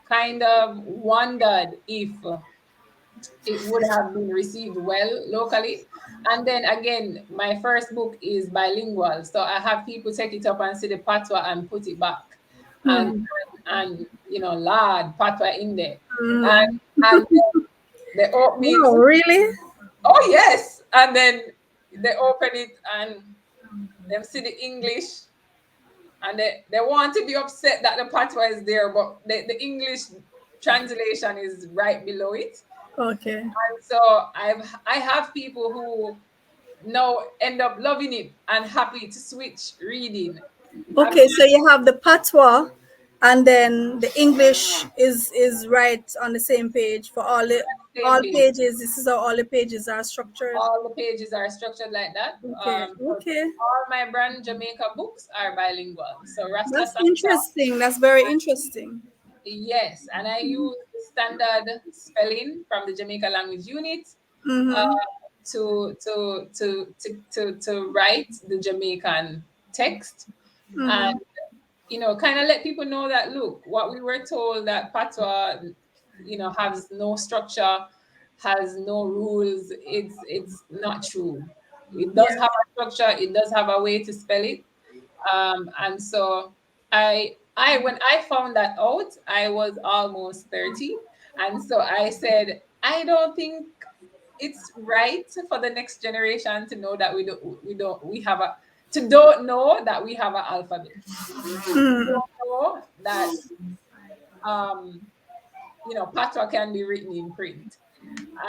kind of wondered if it would have been received well locally. And then again, my first book is bilingual, so I have people take it up and see the patois and put it back, and Mm-hmm. lard patois in there, and Mm-hmm. and they open it. Wow, really? Oh yes, and then they open it and them see the English, and they want to be upset that the patois is there, but the English translation is right below it. Okay. And so I have people who now end up loving it and happy to switch reading. I've Okay, so you have the patois and then the English is right on the same page for the same all page. pages. This is how all the pages are structured. All the pages are structured like that. Okay. But Okay. all my brand Jamaica books are bilingual. So Rasta That's Santa, interesting. That's very interesting. yes, and I use the standard spelling from the Jamaica Language Unit, uh, Mm-hmm. to write the Jamaican text, and Mm-hmm. kind of let people know that, look, what we were told, that patois, has no structure, has no rules. It's not true. It does Yes. have a structure. It does have a way to spell it. And so I when I found that out, I was almost 30, and so I said, I don't think it's right for the next generation to know that we have a to don't know that we have an alphabet, Mm. know that um patois can be written in print.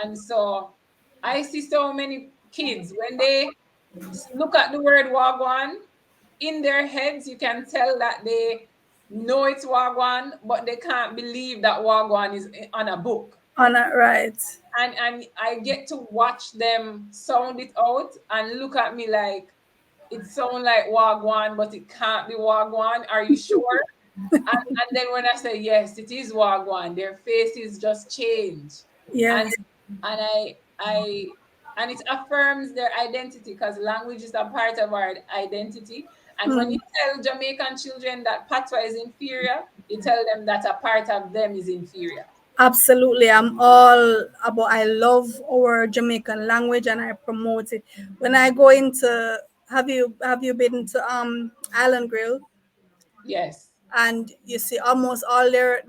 And so I see so many kids when they look at the word wagwan, in their heads you can tell that they know it's wagwan, but they can't believe that wagwan is on a book. On it, right. And I get to watch them sound it out and look at me like it sound like wagwan, but it can't be wagwan. Are you sure? And then when I say yes, it is wagwan, their faces just change, and Yes, and I and it affirms their identity because language is a part of our identity. And when you mm, tell Jamaican children that patois is inferior, you tell them that a part of them is inferior. absolutely. I'm all about. I love our Jamaican language and I promote it. When I go into, have you been to Island Grill, Yes. and you see almost all their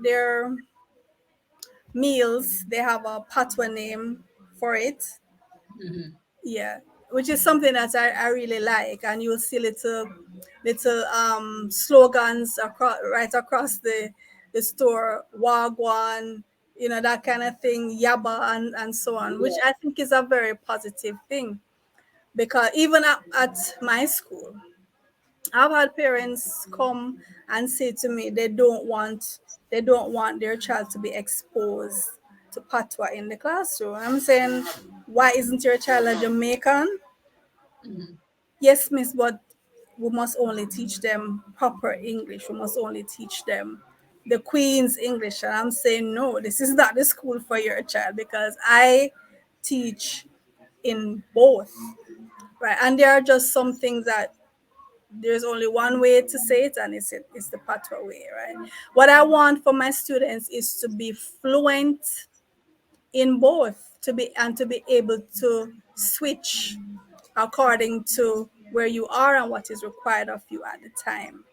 meals, they have a patois name for it. Hmm. Yeah, which is something that I really like, and you'll see little slogans across right across the store, wagwan, that kind of thing, yaba, and so on, which I Yes. think is a very positive thing, because even at my school, I've had parents come and say to me they don't want their child to be exposed to patois in the classroom. I'm saying, why isn't your child a Jamaican? Hmm. Yes, miss, but we must only teach them proper English. We must only teach them the Queen's English. And I'm saying, no, this is not the school for your child, because I teach in both, right? And there are just some things that there's only one way to say it, and it's the patois way, right? What I want for my students is to be fluent in both, to be able to switch according to where you are and what is required of you at the time,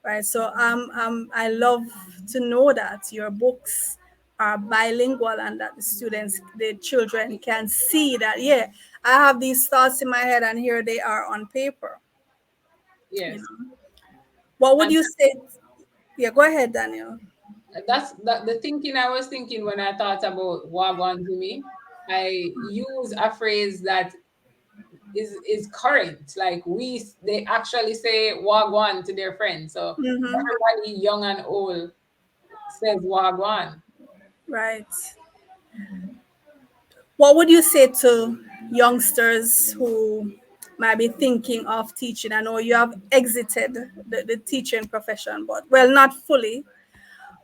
right? So I love to know that your books are bilingual, and that the children can see that, yeah, I have these thoughts in my head and here they are on paper. you Yes. know what would And you say? Yeah, go ahead, Daniel. that's the thinking I was thinking when I thought about wagwan to me. I use a phrase that is current. Like they actually say wagwan to their friends. So Mm-hmm. everybody, young and old, says wagwan. Right. What would you say to youngsters who might be thinking of teaching? I know you have exited the teaching profession, but, well, not fully.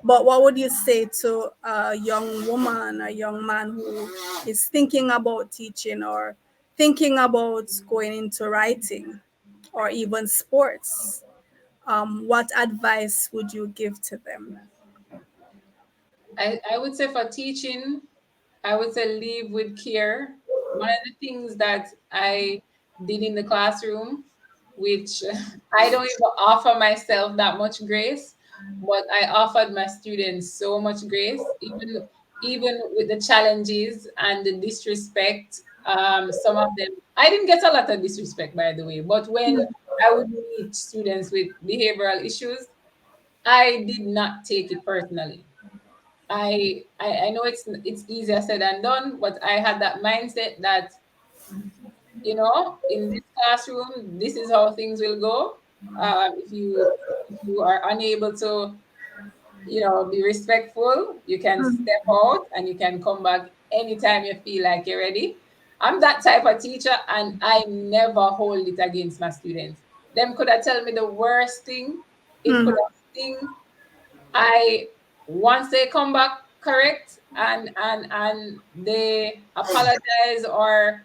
But what would you say to a young woman, a young man who is thinking about teaching, or thinking about going into writing, or even sports? What advice would you give to them? I would say for teaching, I would say leave with care. One of the things that I did in the classroom, which I don't even offer myself that much grace, but I offered my students so much grace, even with the challenges and the disrespect. Some of them, I didn't get a lot of disrespect, by the way, but when I would meet students with behavioral issues, I did not take it personally. I know it's easier said than done, but I had that mindset that, in this classroom, this is how things will go. If you are unable to, be respectful, you can step out and you can come back anytime you feel like you're ready. I'm that type of teacher, and I never hold it against my students. Them could have tell me the worst thing. It could Mm, have sting. I Once they come back correct and they apologize, or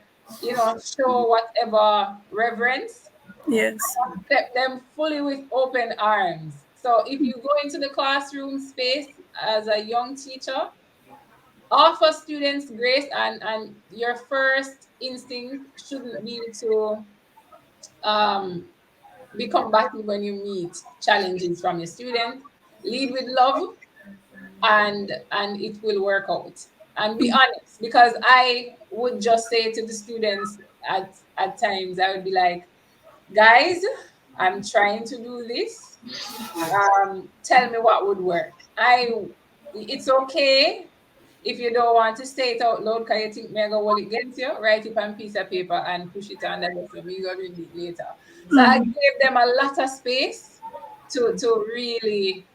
show whatever reverence, yes. accept them fully with open arms. So if you go into the classroom space as a young teacher, offer students grace, and your first instinct shouldn't be to um, be combative when you meet challenges from your students. Lead with love, and it will work out. And be honest, because I would just say to the students at times, I would be like, guys, I'm trying to do this. Tell me what would work. It's okay if you don't want to say it out loud because you think me I go hold it against you. Write it on a piece of paper and push it on the desk for me to read it later. So I Mm, gave them a lot of space to really.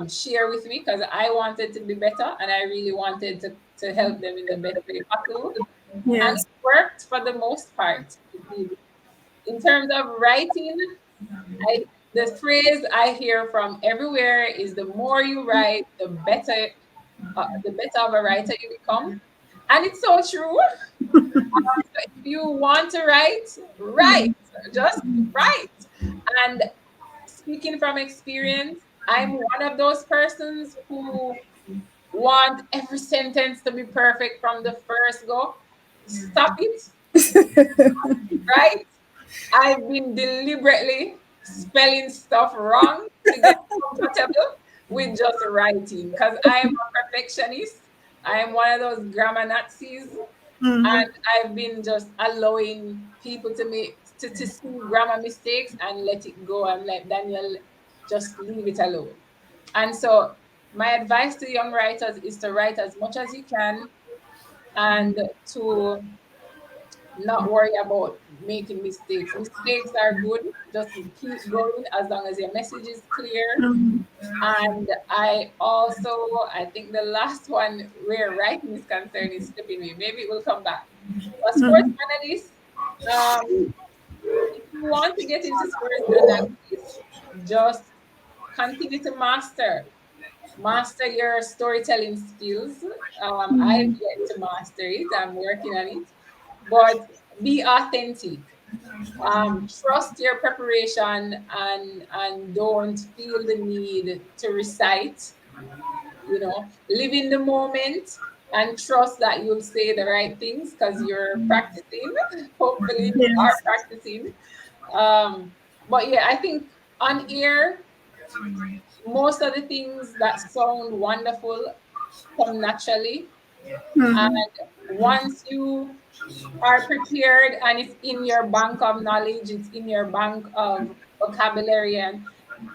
share with me because I wanted to be better and I really wanted to help them in the best way possible. And Yes. it worked for the most part. It did. In terms of writing, I the phrase I hear from everywhere is the more you write, the better of a writer you become. And it's so true. So if you want to write, write. Just write. And speaking from experience, I'm one of those persons who want every sentence to be perfect from the first go. Stop it, right? I've been deliberately spelling stuff wrong to get comfortable with just writing because I'm a perfectionist. I'm one of those grammar Nazis, Mm-hmm. and I've been just allowing people to see grammar mistakes and let it go. I'm like, Danielle, just leave it alone. And so my advice to young writers is to write as much as you can and to not worry about making mistakes. Mistakes are good. Just keep going as long as your message is clear. And I think the last one where writing is concerned is slipping me. Maybe it will come back. A sports Mm-hmm. analyst, um, if you want to get into sports analysis, just continue to master your storytelling skills. I've yet to master it. I'm working on it, but be authentic. Trust your preparation and don't feel the need to recite. Live in the moment and trust that you'll say the right things because you're practicing. Hopefully, you are Yes. practicing. But yeah, I think on air, most of the things that sound wonderful come naturally. Mm-hmm. And once you are prepared and it's in your bank of knowledge, it's in your bank of vocabulary, and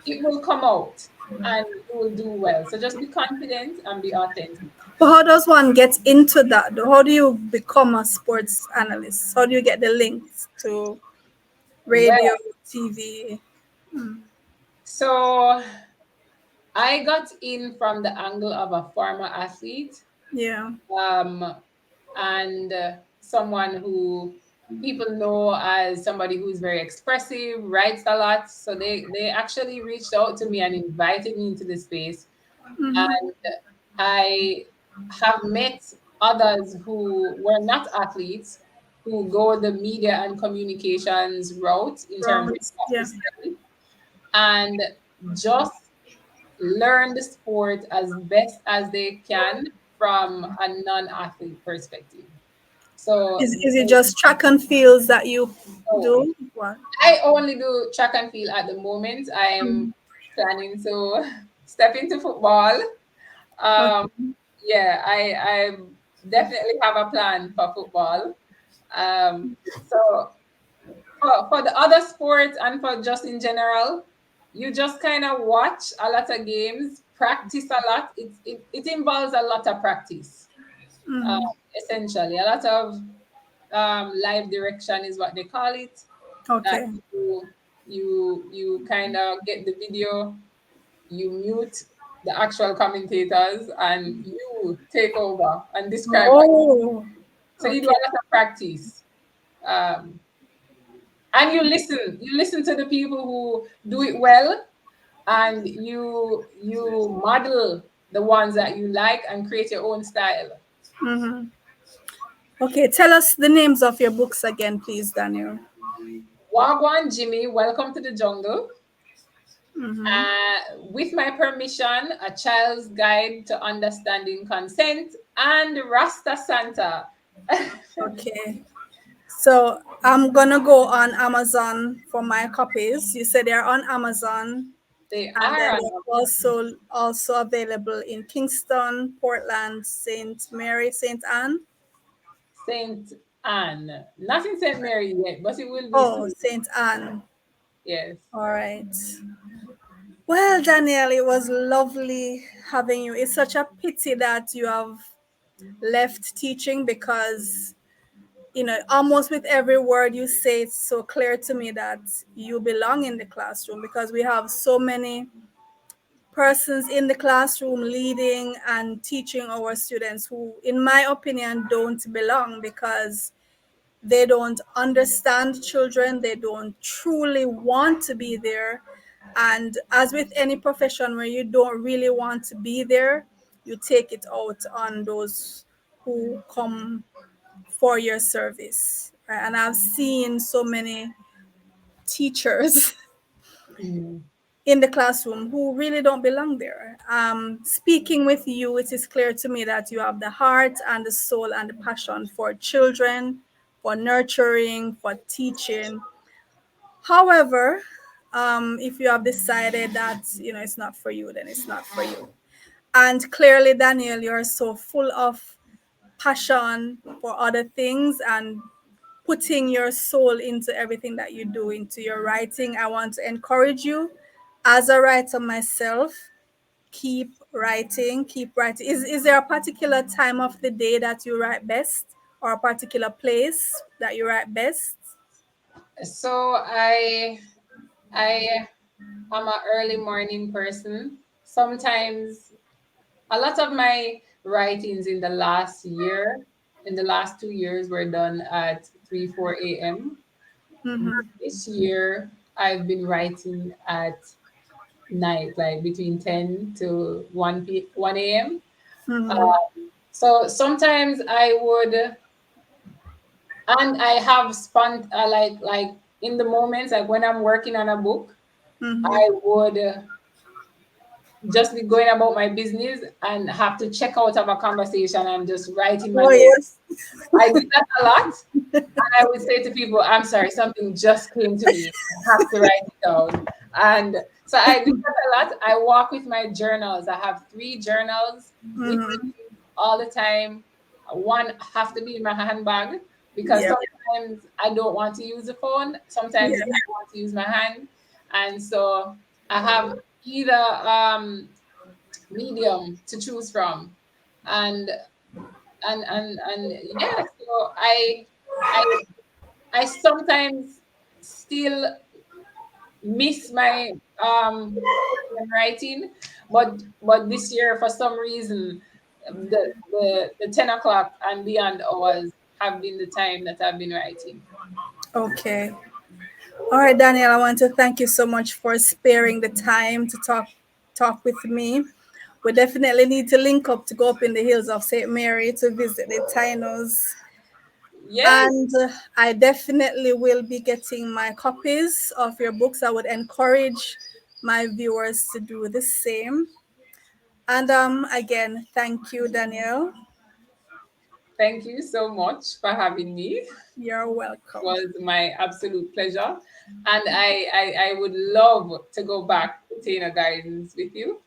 it will come out and you will do well. So just be confident and be authentic. But how does one get into that? How do you become a sports analyst? How do you get the links to radio, Well, TV? so I got in from the angle of a former athlete, Yeah. um, and someone who people know as somebody who's very expressive, writes a lot. So they actually reached out to me and invited me into the space. Mm-hmm. And I have met others who were not athletes who go the media and communications route in terms of Right. what to Yeah. study and just learn the sport as best as they can from a non-athlete perspective. So Is it just track and fields that you no, do? What? I only do track and field at the moment. I'm planning to step into football. Um, Okay. yeah, I definitely have a plan for football. So for the other sports and for just in general, you just kind of watch a lot of games, practice a lot. It involves a lot of practice, uh, Mm-hmm. essentially. A lot of live direction is what they call it. That Okay. you kind of get the video, you mute the actual commentators, and you take over and describe what. Oh, So you do a okay. lot of practice. Um, and you listen to the people who do it well, and you model the ones that you like and create your own style. Mm-hmm. Okay, tell us the names of your books again, please, Daniel. Wagwan Jimmy, welcome to the jungle. Mm-hmm. With my permission, a child's guide to understanding consent and Rasta Santa. Okay. So I'm gonna go on Amazon for my copies. You said they're on Amazon, They and are then on they're also available in Kingston, Portland, Saint Mary, Saint Anne. Saint Anne. Not in Saint Mary yet, but it will be Oh, soon. Saint Anne. Yes. All right. Well, Danielle, it was lovely having you. It's such a pity that you have left teaching because, almost with every word you say, it's so clear to me that you belong in the classroom because we have so many persons in the classroom leading and teaching our students who, in my opinion, don't belong because they don't understand children, they don't truly want to be there. And as with any profession where you don't really want to be there, you take it out on those who come for your service. And I've seen so many teachers Mm. in the classroom who really don't belong there. Speaking with you, it is clear to me that you have the heart and the soul and the passion for children, for nurturing, for teaching. However, if you have decided that it's not for you, then it's not for you. And clearly, Danielle, you're so full of passion for other things and putting your soul into everything that you do, into your writing. I want to encourage you as a writer myself. Keep writing, keep writing. Is there a particular time of the day that you write best, or a particular place that you write best? So I am an early morning person. Sometimes a lot of my writings in the last year, in the last 2 years, were done at 3, 4 a.m. Mm-hmm. This year, I've been writing at night, like between 10 to 1 a.m. Mm-hmm. So sometimes I would, and I have spent like in the moments, like when I'm working on a book, Mm-hmm. I would just be going about my business and have to check out of a conversation and just write in my Oh notes. yes. I did that a lot. And I would say to people, I'm sorry, something just came to me. I have to write it down. And so I do that a lot. I walk with my journals. I have 3 journals with Mm-hmm. me all the time. One have to be in my handbag because Yeah. sometimes I don't want to use the phone. Sometimes Yeah. I want to use my hand. And so I have either medium to choose from. And and yeah, so I I sometimes still miss my writing, but this year for some reason the 10 o'clock and beyond hours have been the time that I've been writing. Okay. All right, Daniel, I want to thank you so much for sparing the time to talk with me. We definitely need to link up to go up in the hills of St. Mary to visit the Taínos. Yes, And I definitely will be getting my copies of your books. I would encourage my viewers to do the same. And again, thank you, Danielle. thank you so much for having me. It You're welcome. was my absolute pleasure, and I would love to go back to Taina Gardens with you.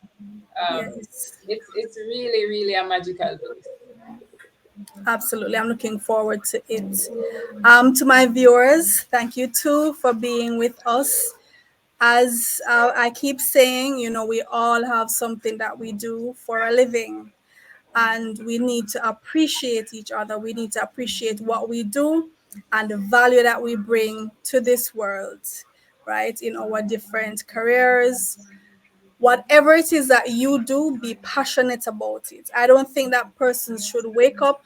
um Yes, it's really a magical place. absolutely. I'm looking forward to it. To my viewers, thank you too for being with us. As I keep saying, we all have something that we do for a living, and we need to appreciate each other. We need to appreciate what we do and the value that we bring to this world, right? In our different careers, whatever it is that you do, be passionate about it. I don't think that person should wake up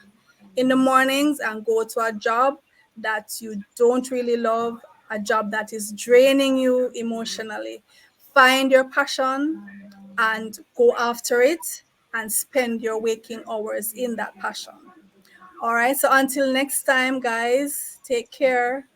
in the mornings and go to a job that you don't really love, a job that is draining you emotionally. Find your passion and go after it and spend your waking hours in that passion. All right. So until next time, guys, take care.